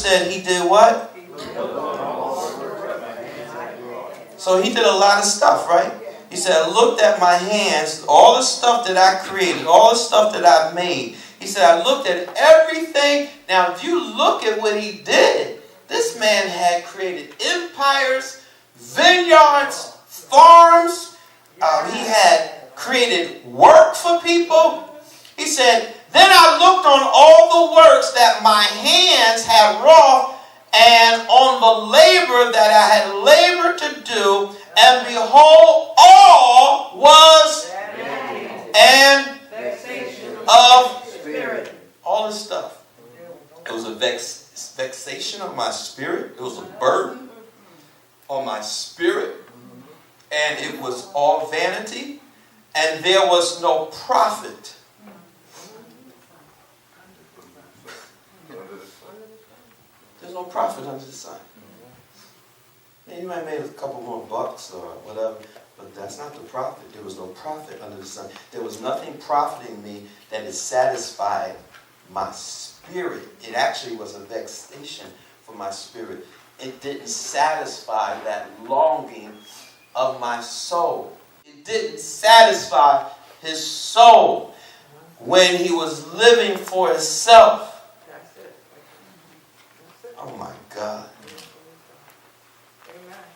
said he did what? So he did a lot of stuff, right? He said, I looked at my hands, all the stuff that I created, all the stuff that I made. He said, I looked at everything. Now, if you look at what he did, this man had created empires, vineyards, farms. He had created work for people. He said, then I looked on all the works that my hands had wrought, and on the labor that I had labored to do, and behold, all was an vexation of spirit. All this stuff. It was a vexation of my spirit. It was a burden on my spirit. And it was all vanity. And there was no profit. There's no profit under the sun. You might have made a couple more bucks or whatever, but that's not the profit. There was no profit under the sun. There was nothing profiting me that has satisfied my spirit. It actually was a vexation for my spirit. It didn't satisfy that longing of my soul. It didn't satisfy his soul when he was living for himself. Oh my God.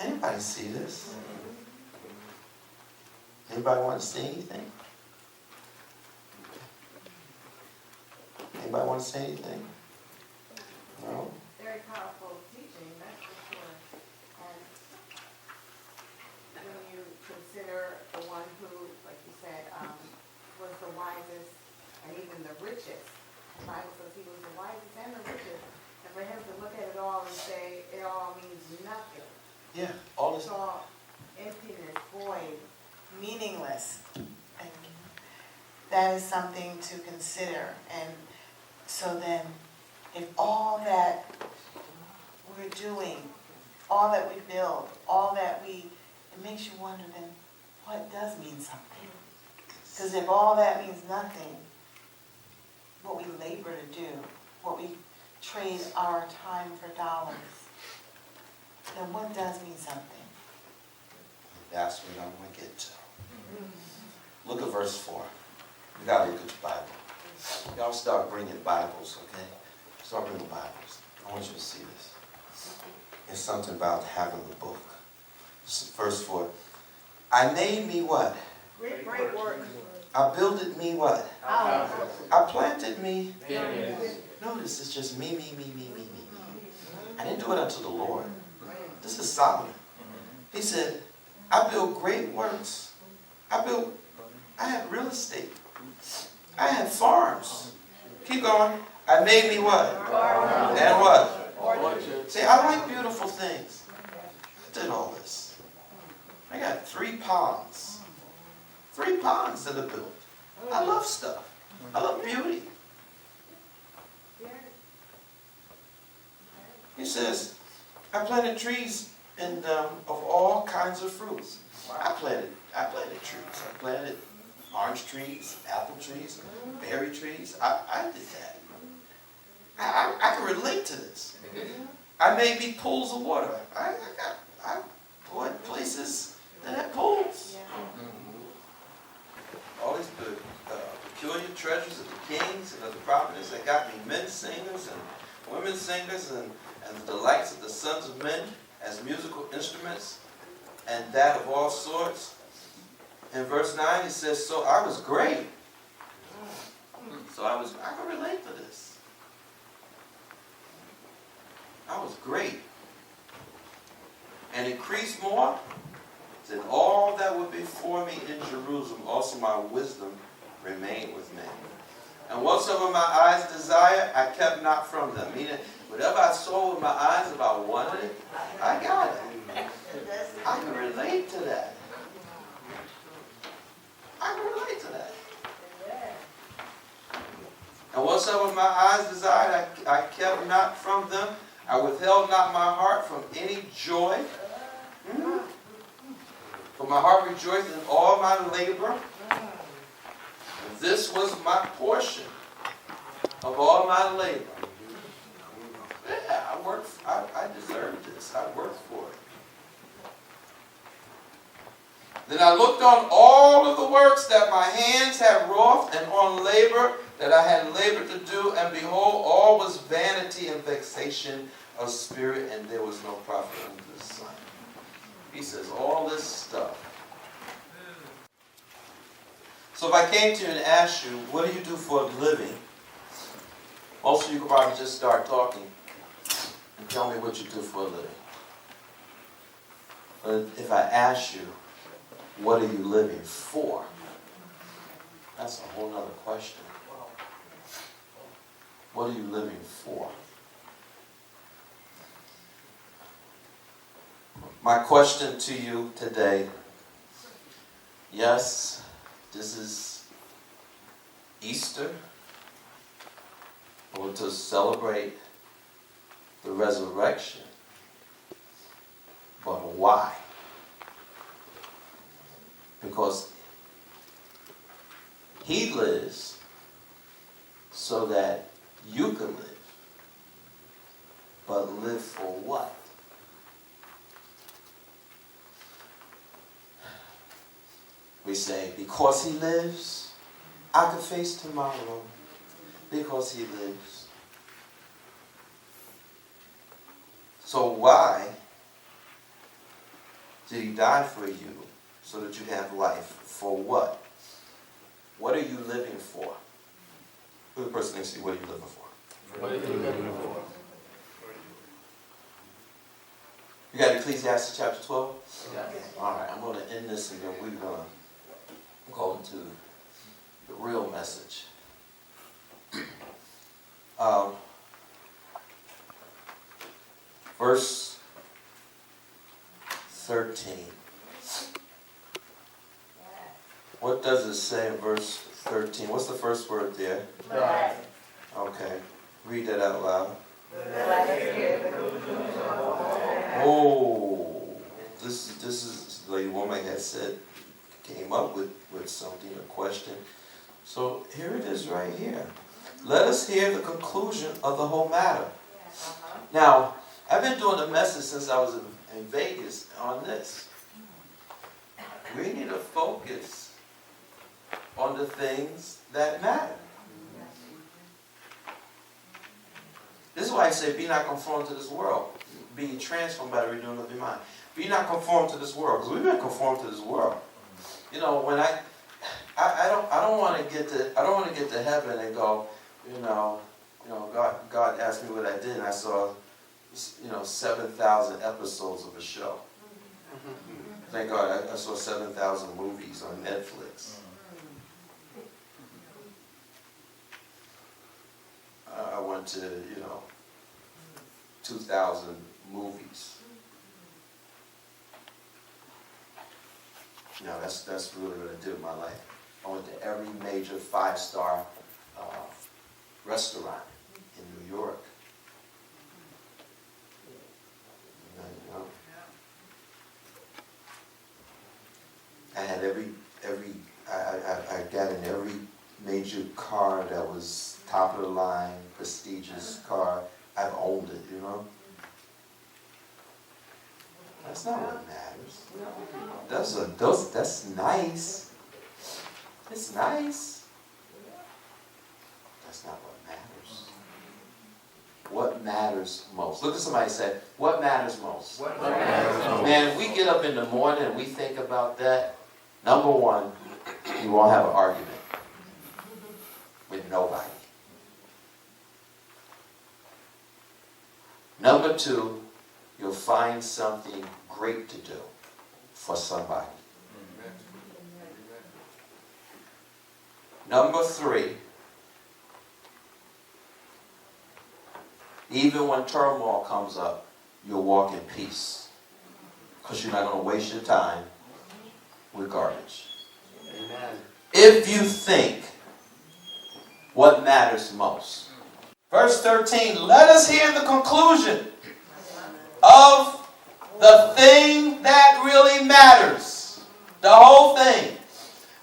Anybody see this? Anybody want to say anything? Anybody want to say anything? No? Very powerful teaching, that's for sure. And when you consider the one who, like you said, was the wisest and even the richest, the Bible says he was the wisest and the richest. And for him to look at it all and say it all means nothing. Yeah, all this. It's all emptiness, void, meaningless. And that is something to consider. And so then, if all that we're doing, all that we build, all that we, it makes you wonder then, what does mean something? Because if all that means nothing, what we labor to do, what we trade our time for dollars, then what does mean something? That's what I'm going to get to. Look at verse 4. You got to look at your Bible. Y'all start bringing Bibles, okay? Start bringing Bibles. I want you to see this. It's something about having the book. Verse 4. I made me what? Great work. I builded me what? House. I planted me. Notice it's just me. I didn't do it unto the Lord. This is Solomon. He said, I built great works. I had real estate. I had farms. Keep going. I made me what? And what? See, I like beautiful things. I did all this. I got 3 ponds. 3 ponds that are built. I love stuff. I love beauty. He says, I planted trees and of all kinds of fruits. I planted trees. I planted orange trees, apple trees, berry trees. I did that. I can relate to this. I made me pools of water. I bought places that had pools. All these peculiar treasures of the kings and of the prophets that got me men singers and women singers and the delights of the sons of men as musical instruments, and that of all sorts. In verse 9 it says, so I was great. So I can relate to this. I was great. And increased more than all that were before me in Jerusalem. Also my wisdom remained with me. And whatsoever my eyes desire, I kept not from them. Meaning, whatever I saw with my eyes, if I wanted it, I got it. I can relate to that. I can relate to that. And whatsoever my eyes desired, I kept not from them. I withheld not my heart from any joy. For my heart rejoiced in all my labor. And this was my portion of all my labor. Yeah, I deserve this. I worked for it. Then I looked on all of the works that my hands had wrought, and on labor that I had labored to do, and behold, all was vanity and vexation of spirit, and there was no profit under the sun. He says all this stuff. So if I came to you and asked you, what do you do for a living? Most of you could probably just start talking and tell me what you do for a living. But if I ask you, what are you living for? That's a whole other question. What are you living for? My question to you today, yes, this is Easter, or to celebrate the resurrection, but why? Because he lives so that you can live. But live for what? We say, because he lives, I can face tomorrow. Because he lives. So why did he die for you? So that you have life. For what? What are you living for? Who's the person next to you? What are you living for? What are you living for? You got Ecclesiastes chapter 12? Yes. All right, I'm going to end this and then we're going to go into the real message. Verse 13. What does it say in verse 13? What's the first word there? Right. Okay. Read that out loud. Oh, this is Lady Womack had said, came up with something, a question. So here it is right here. Let us hear the conclusion of the whole matter. Now, I've been doing a message since I was in Vegas on this. We need to focus on the things that matter. This is why I say, be not conformed to this world. Be transformed by the renewing of your mind. Be not conformed to this world, because we've been conformed to this world. You know, when I don't want to get to heaven and go, God asked me what I did, and I saw, 7,000 episodes of a show. Thank God I saw 7,000 movies on Netflix. I went to, 2,000 movies. No, that's really what I did in my life. I went to every major 5-star restaurant in New York. I had I got in every major car that was top of the line, prestigious car. I've owned it, That's not what matters. That's nice. It's nice. That's not what matters. What matters most? Look at somebody and say, what matters most? What matters most? Man, if we get up in the morning and we think about that, number one, you won't have an argument with nobody. Number two, you'll find something great to do for somebody. Number three, even when turmoil comes up, you'll walk in peace. Because you're not going to waste your time with garbage. Amen. If you think what matters most. Verse 13, let us hear the conclusion of the thing that really matters. The whole thing.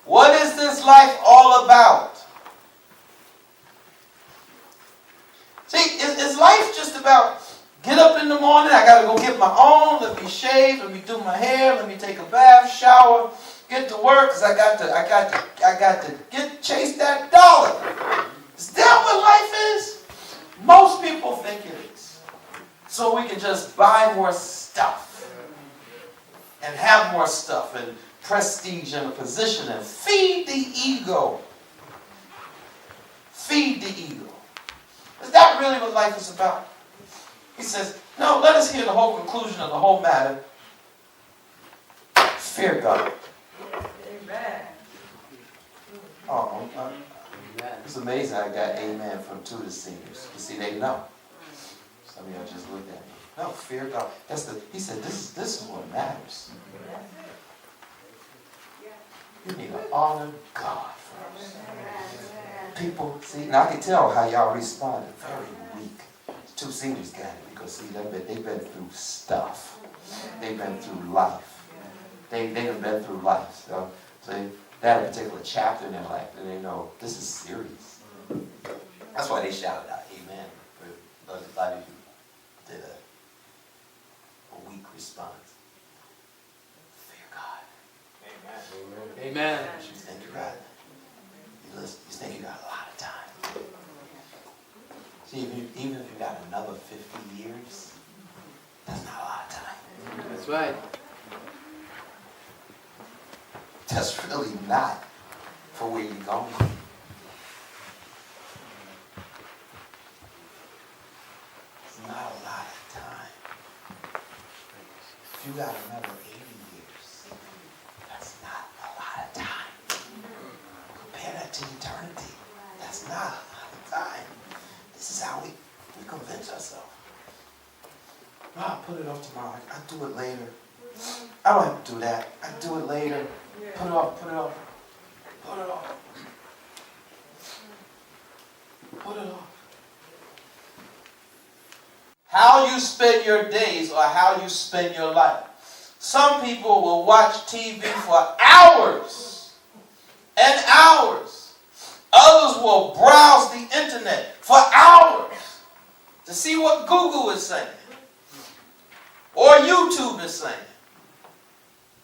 What is this life all about? See, is life just about Get up in the morning, I got to go get my own, let me shave, let me do my hair, let me take a bath, shower, get to work, because I got to chase that dollar. Is that what life is? Most people think it is. So we can just buy more stuff and have more stuff and prestige and a position and feed the ego. Feed the ego. Is that really what life is about? He says, no, let us hear the whole conclusion of the whole matter. Fear God. Amen. Oh, it's amazing I got amen from two of the seniors. You see, they know. Some of y'all just looked at me. No, fear God. He said, this is what matters. You need to honor God first. People, see, now I can tell how y'all responded. Very weak. Two seniors got it because, see, they've been through stuff. They've been through life. They've been through life. So that particular chapter in their life, and they know this is serious. That's why they shouted out, amen. A lot of you did a weak response. Fear God. Amen. Amen. You think you got it. You think you got a lot of time. See, even if you got another 50 years, that's not a lot of time. That's right. That's really not for where you're going. It's not a lot of time. If you got another 80 years, that's not a lot of time. Compare that to eternity. That's not a lot of time. This is how we convince ourselves. No, I'll put it off tomorrow. I'll do it later. I don't have to do that. I'll do it later. Put it off, put it off. Put it off. Put it off. How you spend your days or how you spend your life. Some people will watch TV for hours and hours. Others will browse the internet for hours to see what Google is saying, or YouTube is saying,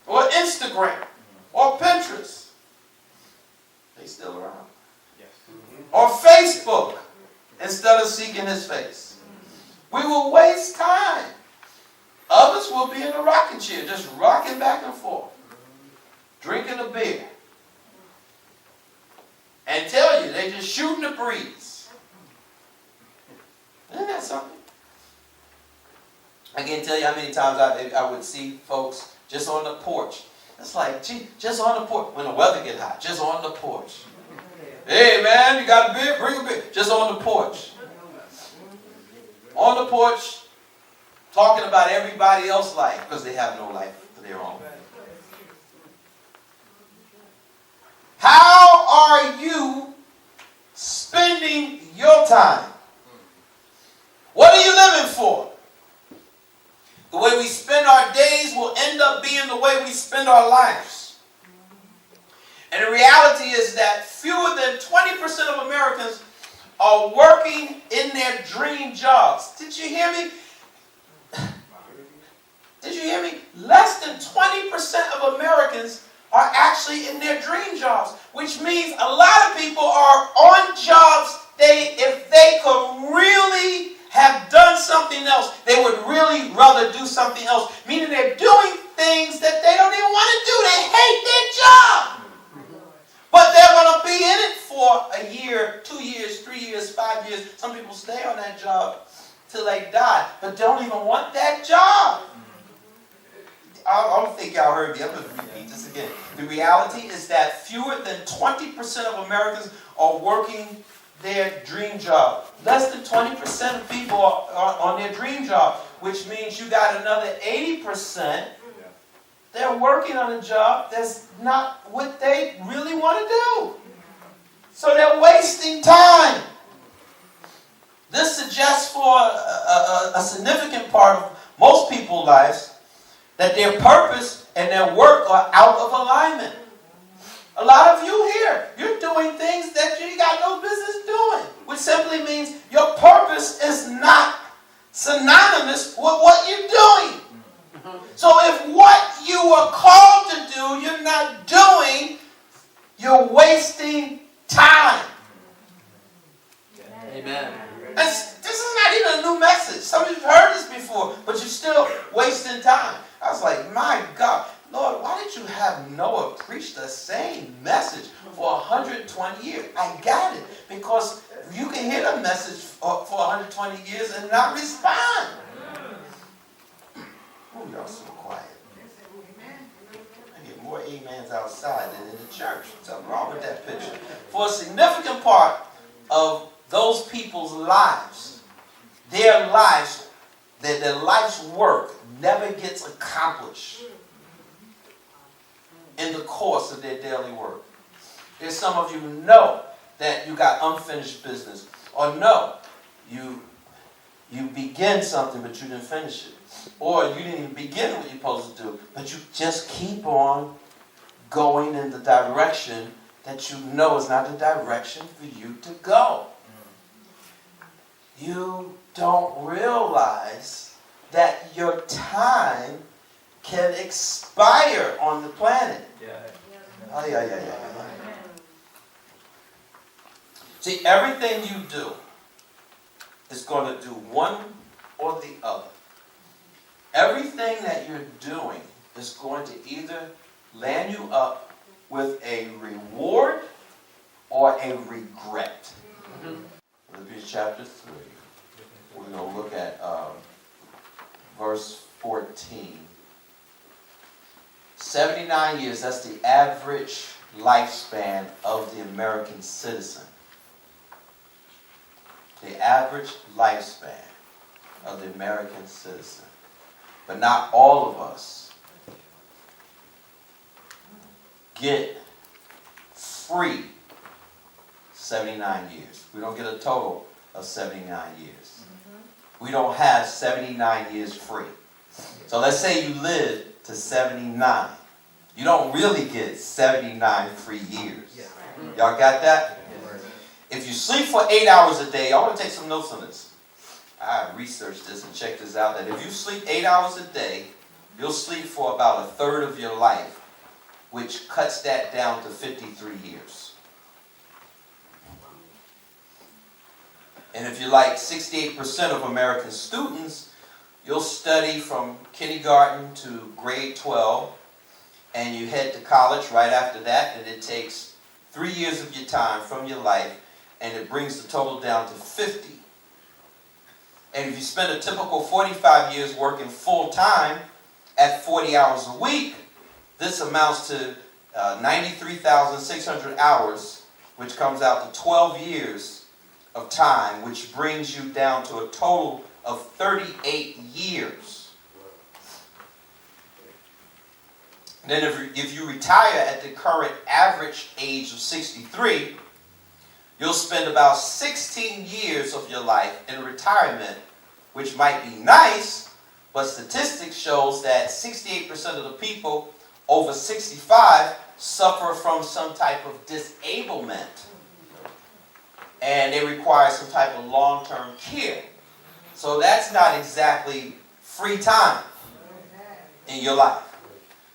or Instagram, or Pinterest. They still around. Yes. Or Facebook, instead of seeking His face. We will waste time. Others will be in a rocking chair, just rocking back and forth, drinking a beer, and tell you they just shooting the breeze. Isn't that something? I can't tell you how many times I would see folks just on the porch. It's like, gee, just on the porch. When the weather gets hot, just on the porch. Hey, man, you got a beer? Bring a beer. Just on the porch. On the porch, talking about everybody else's life because they have no life of their own. How are you spending your time? What are you living for? The way we spend our days will end up being the way we spend our lives. And the reality is that fewer than 20% of Americans are working in their dream jobs. Did you hear me? Did you hear me? Less than 20% of Americans are actually in their dream jobs, which means a lot of people are on jobs if they could really have done something else, they would really rather do something else. Meaning they're doing things that they don't even want to do. They hate their job. But they're going to be in it for a year, 2 years, 3 years, 5 years. Some people stay on that job till they die, but don't even want that job. I don't think y'all heard me. I'm going to repeat this again. The reality is that fewer than 20% of Americans are working their dream job. Less than 20% of people are on their dream job, which means you got another 80%. They're working on a job that's not what they really want to do. So they're wasting time. This suggests for a significant part of most people's lives that their purpose and their work are out of alignment. A lot of you here, you're doing things that you got no business doing, which simply means your purpose is not synonymous with what you're doing. So if what you are called to do, you're not doing, you're wasting time. Amen. And this is not even a new message. Some of you have heard this before, but you're still wasting time. I was like, my God, Lord, why did you have Noah preach the same message for 120 years? I got it. Because you can hear the message for 120 years and not respond. Oh, y'all so quiet. I get more amens outside than in the church. Something wrong with that picture. For a significant part of those people's lives, their life's work never gets accomplished in the course of their daily work. There's some of you who know that you got unfinished business, or no, you begin something but you didn't finish it, or you didn't even begin what you're supposed to do, but you just keep on going in the direction that you know is not the direction for you to go. You don't realize that your time can expire on the planet. See, everything you do is going to do one or the other. Everything that you're doing is going to either land you up with a reward or a regret. Philippians chapter 3. We're going to look at verse 14. 79 years, that's the average lifespan of the American citizen. The average lifespan of the American citizen. But not all of us get free 79 years. We don't get a total of 79 years. We don't have 79 years free. So let's say you live to 79. You don't really get 79 free years. Y'all got that? If you sleep for 8 hours a day, I want to take some notes on this. I researched this and checked this out, that if you sleep 8 hours a day, you'll sleep for about a third of your life, which cuts that down to 53 years. And if you're like 68% of American students, you'll study from kindergarten to grade 12, and you head to college right after that, and it takes 3 years of your time from your life, and it brings the total down to 50. And if you spend a typical 45 years working full time at 40 hours a week, this amounts to 93,600 hours, which comes out to 12 years of time, which brings you down to a total of 38 years. And then if you retire at the current average age of 63, you'll spend about 16 years of your life in retirement, which might be nice, but statistics shows that 68% of the people over 65 suffer from some type of disablement. And they require some type of long-term care. So that's not exactly free time in your life.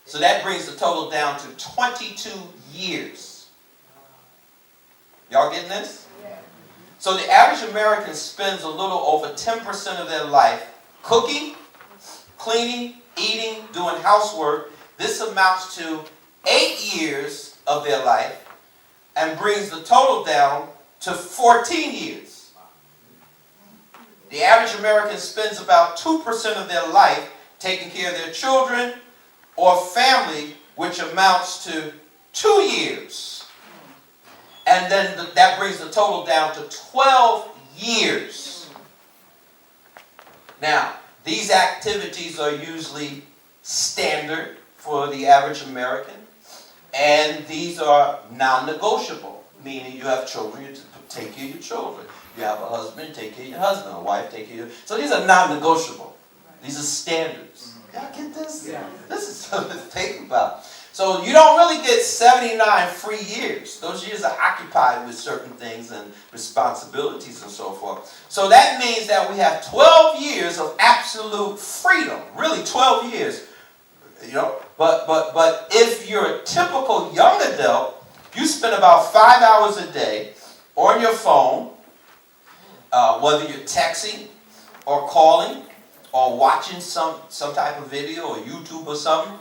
So that brings the total down to 22 years. Y'all getting this? So the average American spends a little over 10% of their life cooking, cleaning, eating, doing housework. This amounts to 8 years of their life and brings the total down to 14 years. The average American spends about 2% of their life taking care of their children or family, which amounts to 2 years. And then that brings the total down to 12 years. Now, these activities are usually standard for the average American, and these are non-negotiable, meaning you have children, you take care of your children. You have a husband, take care of your husband. A wife, take care of your... So these are non-negotiable. These are standards. Y'all get this? Yeah. This is something to think about. So you don't really get 79 free years. Those years are occupied with certain things and responsibilities and so forth. So that means that we have 12 years of absolute freedom. Really 12 years. You know, but if you're a typical young adult, you spend about 5 hours a day on your phone, whether you're texting or calling or watching some type of video or YouTube or something.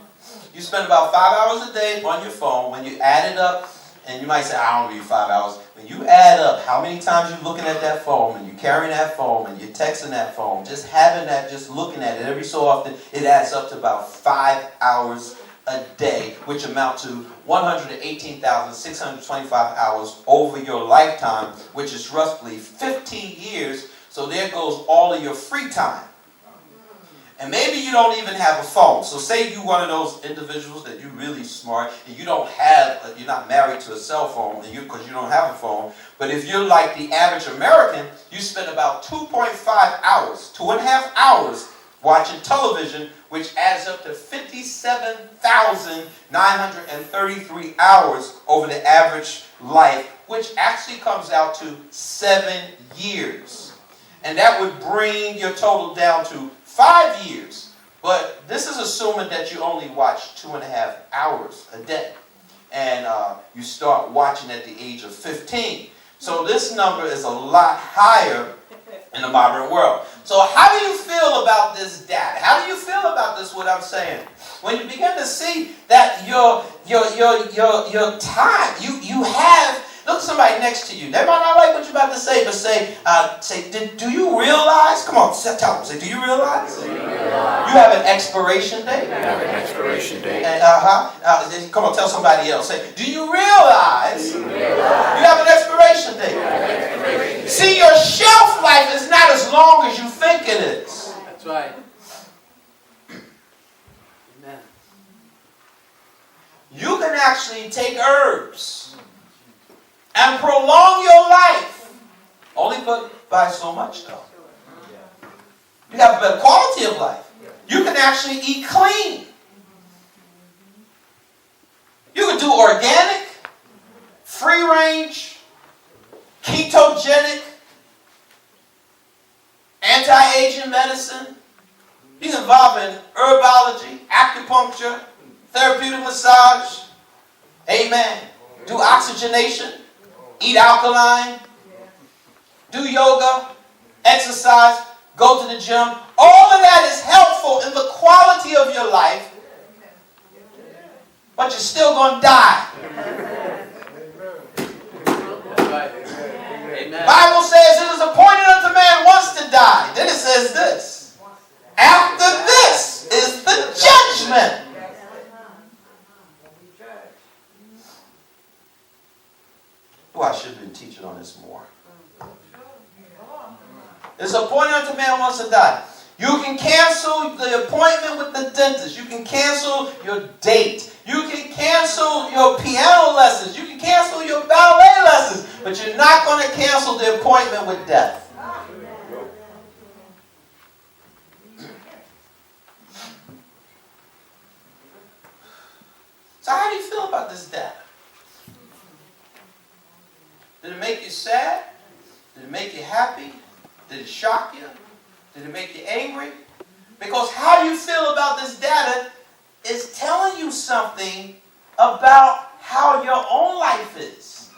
You spend about 5 hours a day on your phone. When you add it up, and you might say, I don't read 5 hours. When you add up how many times you're looking at that phone, and you're carrying that phone, and you're texting that phone, just having that, just looking at it every so often, it adds up to about 5 hours a day, which amount to 118,625 hours over your lifetime, which is roughly 15 years. So there goes all of your free time. And maybe you don't even have a phone. So say you're one of those individuals that you're really smart and you don't have, you're not married to a cell phone because you don't have a phone. But if you're like the average American, you spend about 2.5 hours, 2.5 hours watching television, which adds up to 57,933 hours over the average life, which actually comes out to 7 years. And that would bring your total down to 5 years, but this is assuming that you only watch 2.5 hours a day, and you start watching at the age of 15. So this number is a lot higher in the modern world. So how do you feel about this data? How do you feel about this, what I'm saying? When you begin to see that your time, you have, look at somebody next to you. They might not like what you're about to say, but say, do you realize? Come on, tell them. Say, do you realize? You have an expiration date. Come on, tell somebody else. Say, do you realize? You have an expiration date. See, your shelf life is not as long as you think it is. That's right. Amen. You can actually take herbs and prolong your life. Only by so much, though. You have a better quality of life. You can actually eat clean. You can do organic, free range, ketogenic, anti-aging medicine. You can involve in herbology, acupuncture, therapeutic massage. Amen. Do oxygenation. Eat alkaline, do yoga, exercise, go to the gym. All of that is helpful in the quality of your life, but you're still going to die. The Bible says it is appointed unto man once to die. Then it says this. After this is the judgment. Well, I should have been teaching on this more. It's appointed unto man once to die. You can cancel the appointment with the dentist. You can cancel your date. You can cancel your piano lessons. You can cancel your ballet lessons. But you're not going to cancel the appointment with death. So how do you feel about this data? Did it make you sad? Did it make you happy? Did it shock you? Did it make you angry? Because how you feel about this data is telling you something about how your own life is.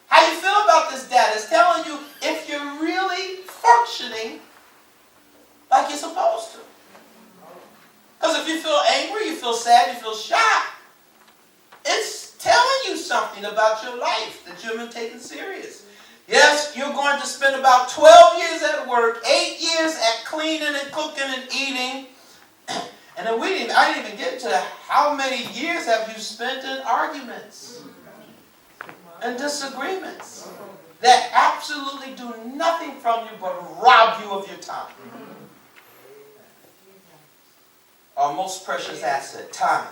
How you feel about this data is telling you if you're really functioning like you're supposed to. Because if you feel angry, you feel sad, you feel shocked, it's telling you something about your life that you've been taking serious. Yes, you're going to spend about 12 years at work, 8 years at cleaning and cooking and eating. And then I didn't even get to how many years have you spent in arguments and disagreements that absolutely do nothing from you but rob you of your time. Our most precious asset, time.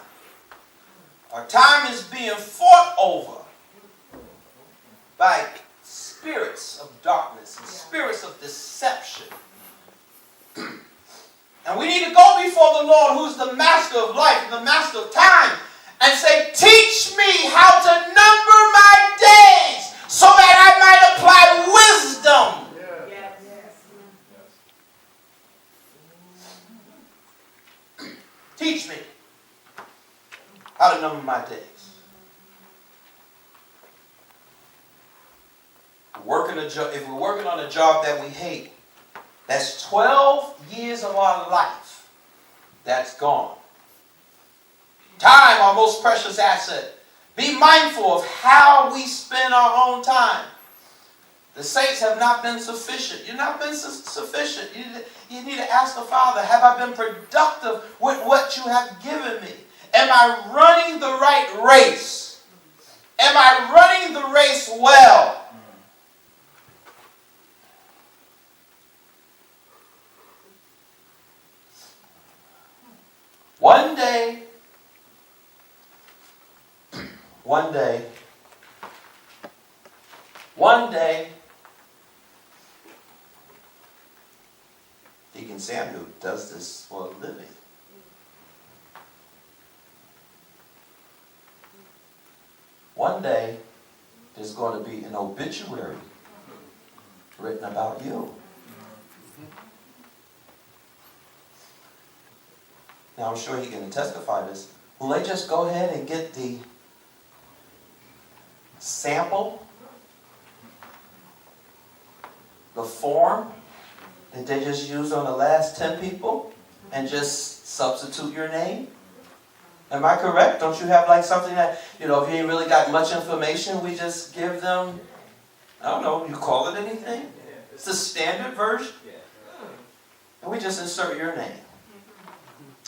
Our time is being fought over by spirits of darkness and spirits of deception. And we need to go before the Lord, who's the master of life and the master of time, and say, teach me how to number my days so that I might apply wisdom. Teach me how to number my days. If we're working on a job that we hate, that's 12 years of our life that's gone. Time, our most precious asset. Be mindful of how we spend our own time. The saints have not been sufficient. You've not been sufficient. You need to ask the Father, have I been productive with what you have given me? Am I running the right race? Am I running the race well? One day, Deacon Samuel does this for a living. One day, there's going to be an obituary written about you. Now, I'm sure he can testify this. Will they just go ahead and get the sample, the form that they just used on the last 10 people and just substitute your name? Am I correct? Don't you have like something that, if you ain't really got much information, we just give them, I don't know, you call it anything? It's the standard version. And we just insert your name.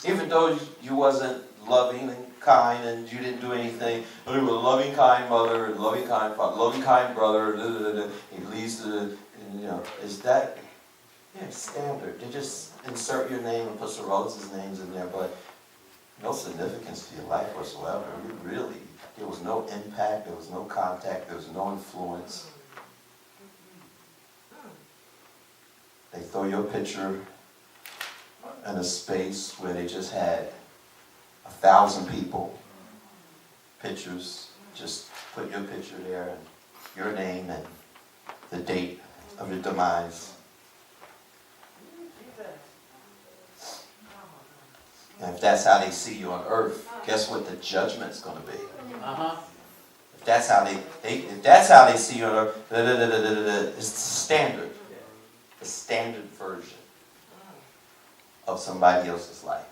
Even though you wasn't loving and kind and you didn't do anything, but you were a loving, kind mother and loving, kind father, loving, kind brother, he leads to the, is that, standard. They just insert your name and put some relatives' names in there, but no significance to your life whatsoever. There was no impact, there was no contact, there was no influence. They throw your picture in a space where they just had 1,000 people, pictures, just put your picture there and your name and the date of your demise. And if that's how they see you on earth, guess what the judgment's going to be? If that's how they see you on earth, it's the standard version of somebody else's life.